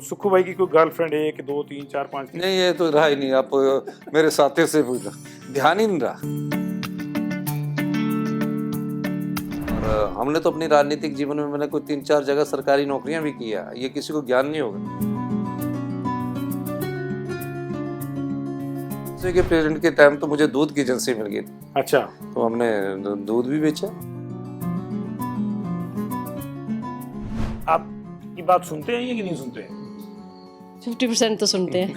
सुक्खू भाई की कोई गर्लफ्रेंड है कि 2 3 4 5? नहीं, ये तो रहा ही नहीं। आप मेरे साथी से पूछो, ध्यान ही नहीं रहा। और हमने तो अपनी राजनीतिक जीवन में मैंने कोई 3-4 जगह सरकारी नौकरियां भी किया, ये किसी को ज्ञान नहीं होगा। के प्रेसिडेंट के टाइम तो मुझे दूध की एजेंसी मिल गई थी। अच्छा, तो हमने दूध भी बेचा। आप की बात सुनते हैं या कि नहीं सुनते हैं? 50% तो सुनते हैं।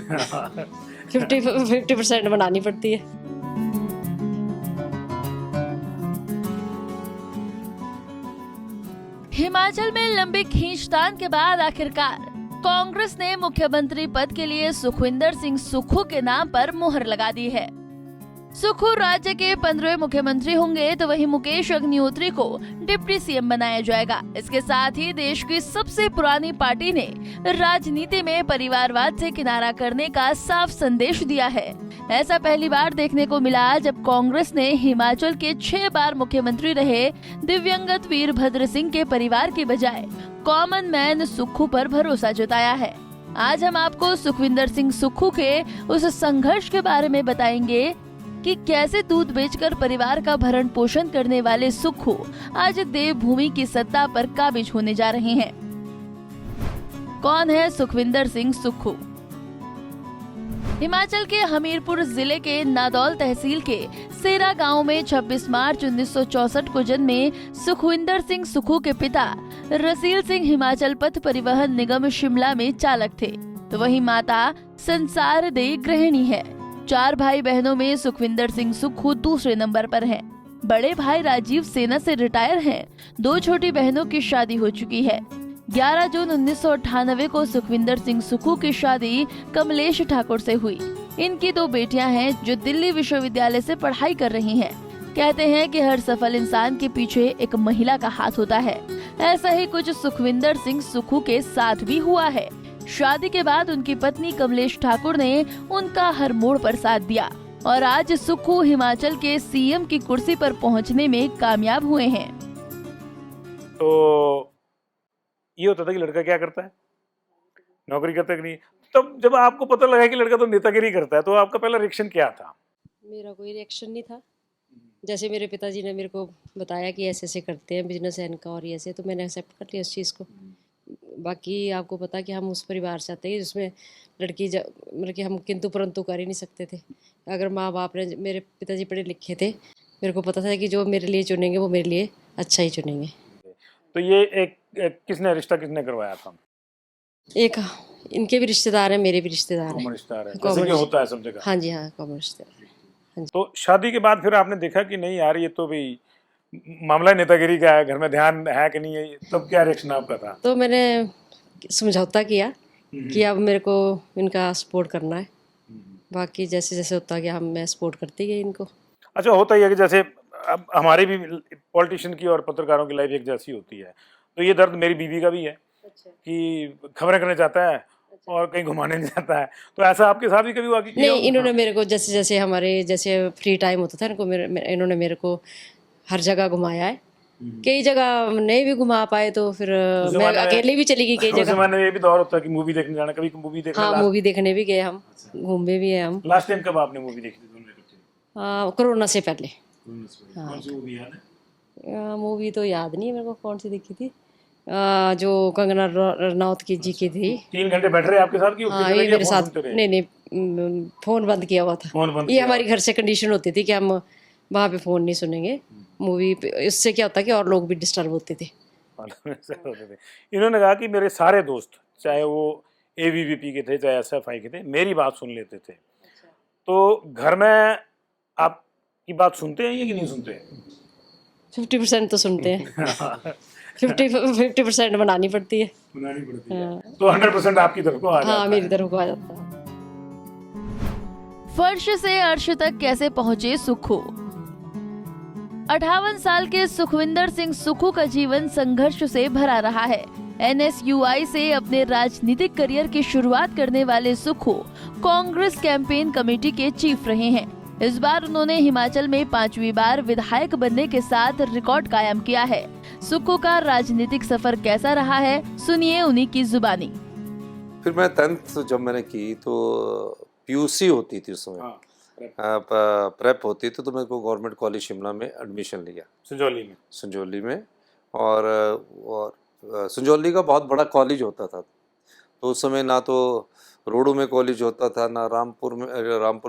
50% बनानी पड़ती है। हिमाचल में लंबी खींचतान के बाद आखिरकार कांग्रेस ने मुख्यमंत्री पद के लिए सुखविंदर सिंह सुक्खू के नाम पर मुहर लगा दी है। सुक्खू राज्य के 15वें मुख्यमंत्री होंगे, तो वहीं मुकेश अग्निहोत्री को डिप्टी सीएम बनाया जाएगा। इसके साथ ही देश की सबसे पुरानी पार्टी ने राजनीति में परिवारवाद से किनारा करने का साफ संदेश दिया है। ऐसा पहली बार देखने को मिला जब कांग्रेस ने हिमाचल के 6 बार मुख्यमंत्री रहे दिवंगत वीरभद्र सिंह के परिवार के बजाय कॉमन मैन सुक्खू पर भरोसा जताया है। आज हम आपको सुखविंदर सिंह सुक्खू के उस संघर्ष के बारे में बताएंगे कि कैसे दूध बेचकर परिवार का भरण पोषण करने वाले सुक्खू आज देवभूमि की सत्ता पर काबिज होने जा रहे हैं। कौन है सुखविंदर सिंह सुक्खू? हिमाचल के हमीरपुर जिले के नादौल तहसील के सेरा गांव में 26 मार्च 1964 को जन्मे सुखविंदर सिंह सुक्खू के पिता रसील सिंह हिमाचल पथ परिवहन निगम शिमला में चालक थे, तो वही माता संसार दे गृहिणी है। 4 भाई बहनों में सुखविंदर सिंह सुक्खू दूसरे नंबर पर हैं। बड़े भाई राजीव सेना से रिटायर हैं। 2 छोटी बहनों की शादी हो चुकी है। 11 जून 1998 को सुखविंदर सिंह सुक्खू की शादी कमलेश ठाकुर से हुई। इनकी 2 बेटियां हैं जो दिल्ली विश्वविद्यालय से पढ़ाई कर रही हैं। कहते हैं कि हर सफल इंसान के पीछे एक महिला का हाथ होता है। ऐसा ही कुछ सुखविंदर सिंह सुक्खू के साथ भी हुआ है। शादी के बाद उनकी पत्नी कमलेश ठाकुर ने उनका हर मोड़ पर साथ दिया और आज सुक्खू हिमाचल के सीएम की कुर्सी पर पहुंचने में कामयाब हुए हैं। तो ये होता था कि लड़का क्या करता है, नौकरी करता है कि नहीं। तब जब आपको पता लगा कि लड़का तो नेतागिरी करता है, तो आपका पहला रिएक्शन क्या था? मेरा कोई रिएक्शन नहीं था। जैसे मेरे पिताजी ने मेरे को बताया कि ऐसे ऐसे करते हैं बिजनेस है इनका और ऐसे, तो मैंने एक्सेप्ट कर लिया उस चीज़ को। बाकी आपको पता कि हम उस परिवार से आते हैं जिसमें लड़की मतलब कि हम किंतु परंतु कर ही नहीं सकते थे। अगर माँ बाप ने, मेरे पिताजी पढ़े लिखे थे, मेरे को पता था कि जो मेरे लिए चुनेंगे वो मेरे लिए अच्छा ही चुनेंगे। तो ये एक रिश्ता किसने करवाया था? एक इनके भी रिश्तेदार हैं, मेरे भी रिश्तेदार हैं। कॉमन रिश्तेदार है, जैसे कि होता है सब जगह। हाँ जी, हाँ, कॉमन रिश्तेदार। तो शादी के बाद फिर आपने देखा कि नहीं यार, ये तो भाई मामला नेतागिरी का है, घर में ध्यान है कि नहीं है, तब क्या रिएक्शन आपका था? तो मैंने समझौता किया कि अब मेरे को इनका सपोर्ट करना है। बाकी जैसे जैसे होता गया मैं सपोर्ट करती गई इनको। अच्छा, होता ही है कि जैसे अब हमारी भी पॉलिटिशियन की और पत्रकारों की लाइफ एक जैसी होती है, तो ये दर्द मेरी बीवी का भी है। अच्छा। कि खबरें करने जाता है। अच्छा। और कहीं घुमाने नहीं जाता है, तो ऐसा आपके साथ भी कभी हुआ कि नहीं, इन्होंने मेरे को जैसे जैसे हमारे जैसे फ्री टाइम होता था इन्होंने मेरे को हर जगह घुमाया है। कई जगह नहीं भी घुमा पाए तो फिर मैं अकेले भी चली गई कई जगह। मैंने ये भी दौर होता है कि मूवी देखने जाना, कभी मूवी देखने। हाँ, मूवी देखने भी गए हम, घूमे भी हैं हम। लास्ट टाइम कब आपने मूवी देखी थी? कोरोना से पहले। कौन सी मूवी याद है? मूवी तो याद नहीं है मेरे को कौन सी देखी थी। जो कंगना रनौत की जी की थी। 3 घंटे बैठ रहे आपके साथ की? हाँ, ये मेरे साथ। नहीं, फोन बंद किया हुआ था। ये हमारी घर से कंडीशन होती थी कि हम वहाँ पे फोन नहीं सुनेंगे। मूवी पे इससे क्या होता है कि और लोग भी डिस्टर्ब होते थे। इन्होंने कहा कि मेरे सारे दोस्त, चाहे वो ABVP के थे चाहे SFI के थे, मेरी बात सुन लेते थे। तो घर में आपकी बात सुनते हैं या कि नहीं सुनते? 50% तो सुनते हैं। 50% बनानी पड़ती है। तो 100% आपकी तरफ को आ जाता है। हाँ, मेरी तरफ को आ जाता है। फर्श से अर्श तक कैसे पहुंचे सुक्खू? 58 साल के सुखविंदर सिंह सुक्खू का जीवन संघर्ष से भरा रहा है। NSUI से अपने राजनीतिक करियर की शुरुआत करने वाले सुक्खू कांग्रेस कैंपेन कमेटी के चीफ रहे हैं। इस बार उन्होंने हिमाचल में 5वीं बार विधायक बनने के साथ रिकॉर्ड कायम किया है। सुक्खू का राजनीतिक सफर कैसा रहा है, सुनिए उन्हीं की जुबानी। फिर मैं 10th जब मैंने की तो पीयूसी होती थी उस समय, हाँ, प्रेप होती थी, तो मेरे को गवर्नमेंट कॉलेज शिमला में एडमिशन लिया, संजौली में। और संजौली का बहुत बड़ा कॉलेज होता था, तो उस समय ना तो रोडू में कॉलेज होता था, ना रामपुर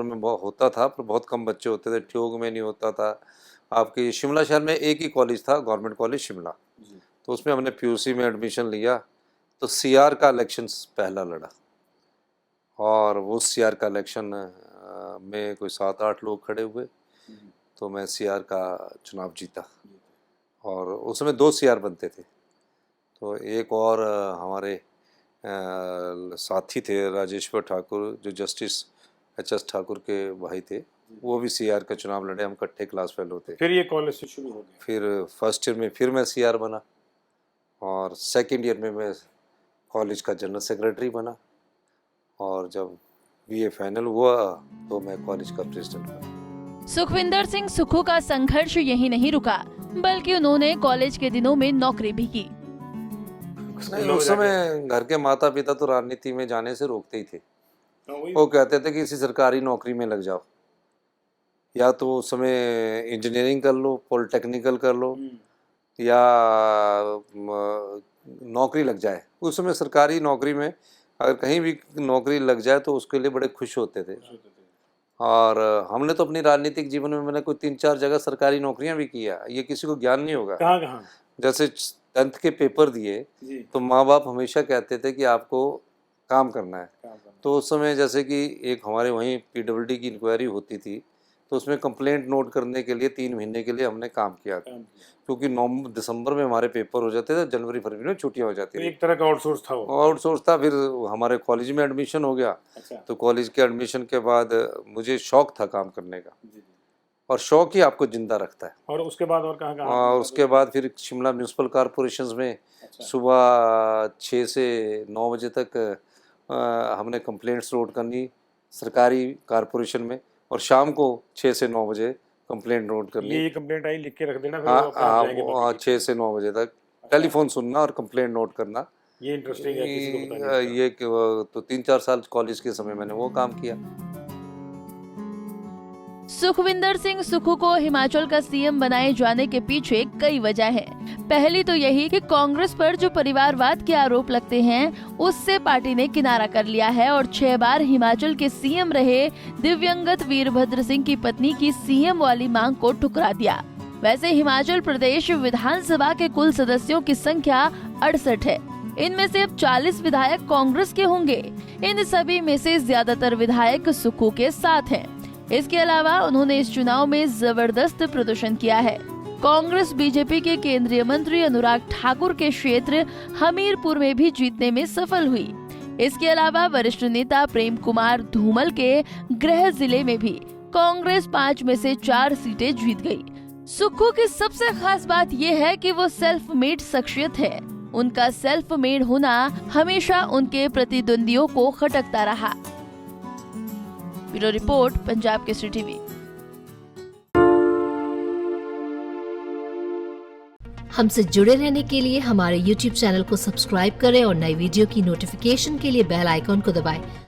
में बहुत होता था, पर बहुत कम बच्चे होते थे, ठियोग में नहीं होता था। आपके शिमला शहर में एक ही कॉलेज था, गवर्नमेंट कॉलेज शिमला, तो उसमें हमने पीयूसी में एडमिशन लिया। तो सीआर का इलेक्शन पहला लड़ा, और वो सीआर का इलेक्शन में कोई 7-8 लोग खड़े हुए, तो मैं सीआर का चुनाव जीता। और उसमें 2 सीआर बनते थे, तो एक और हमारे साथी थे राजेश्वर ठाकुर, जो जस्टिस एच.एस. ठाकुर के भाई थे, वो भी सीआर का चुनाव लड़े, हम इकट्ठे क्लास फेलो थे। फिर ये कॉलेज से शुरू हो गया। फिर फर्स्ट ईयर में फिर मैं सीआर बना, और सेकंड ईयर में मैं कॉलेज का जनरल सेक्रेटरी बना, और जब बीए फाइनल हुआ तो मैं कॉलेज का प्रेसिडेंट बना। सुखविंदर सिंह सुक्खू का संघर्ष यहीं नहीं रुका, बल्कि उन्होंने कॉलेज के दिनों में नौकरी भी की। नहीं, उस समय घर के माता पिता तो राजनीति में जाने से रोकते ही थे। वही। वो कहते थे कि किसी सरकारी नौकरी में लग जाओ, या तो उस समय इंजीनियरिंग कर लो, पॉलिटेक्निकल कर लो, या नौकरी लग जाए। उस समय सरकारी नौकरी में अगर कहीं भी नौकरी लग जाए तो उसके लिए बड़े खुश होते थे। और हमने तो अपनी राजनीतिक जीवन में मैंने कोई 3-4 जगह सरकारी नौकरियां भी किया, ये किसी को ज्ञान नहीं होगा। कहाँ? जैसे 10th के पेपर दिए तो माँ बाप हमेशा कहते थे कि आपको काम करना है। तो उस समय जैसे कि एक हमारे वहीं पीडब्ल्यूडी की इंक्वायरी होती थी, तो उसमें कंप्लेंट नोट करने के लिए 3 महीने के लिए हमने काम किया था, क्योंकि दिसंबर में हमारे पेपर हो जाते थे, जनवरी फरवरी में छुट्टियां हो जाती थी। एक तरह का आउटसोर्स था वो। आउटसोर्स था। फिर हमारे कॉलेज में एडमिशन हो गया। तो कॉलेज के एडमिशन के बाद मुझे शौक था काम करने का, और शौक ही आपको जिंदा रखता है। और उसके बाद और कहाँ? और उसके बाद फिर शिमला म्यूनसिपल कॉरपोरेशन में सुबह 6 से 9 बजे तक हमने कंप्लेंट्स नोट करनी सरकारी कॉरपोरेशन में, और शाम को 6 से 9 बजे कंप्लेंट नोट करनी। ये कंप्लेंट आई लिख के रख देना, फिर वो अपने आप जाएंगे हाँ, बाकी। 6 से 9 बजे तक टेलीफोन सुनना और कंप्लेंट नोट करना। ये इंटरेस्टिंग है, किसी को पता नहीं। ये तो 3-4 साल कॉलेज के समय मैंने वो काम किया। सुखविंदर सिंह सुक्खू को हिमाचल का सीएम बनाए जाने के पीछे कई वजह हैं। पहली तो यही कि कांग्रेस पर जो परिवारवाद के आरोप लगते हैं, उससे पार्टी ने किनारा कर लिया है, और 6 बार हिमाचल के सीएम रहे दिव्यंगत वीरभद्र सिंह की पत्नी की सीएम वाली मांग को ठुकरा दिया। वैसे हिमाचल प्रदेश विधानसभा के कुल सदस्यों की संख्या 68 है। इनमें से अब 40 विधायक कांग्रेस के होंगे। इन सभी में से ज्यादातर विधायक सुक्खू के साथ हैं। इसके अलावा उन्होंने इस चुनाव में जबरदस्त प्रदर्शन किया है। कांग्रेस बीजेपी के केंद्रीय मंत्री अनुराग ठाकुर के क्षेत्र हमीरपुर में भी जीतने में सफल हुई। इसके अलावा वरिष्ठ नेता प्रेम कुमार धूमल के गृह जिले में भी कांग्रेस 5 में से 4 सीटें जीत गई। सुक्खू की सबसे खास बात यह है कि वो सेल्फ मेड शख्सियत है। उनका सेल्फ मेड होना हमेशा उनके प्रतिद्वंदियों को खटकता रहा। Bureau report, Punjab Kesari TV. हमसे जुड़े रहने के लिए हमारे YouTube चैनल को सब्सक्राइब करें और नई वीडियो की नोटिफिकेशन के लिए बेल आइकॉन को दबाएं।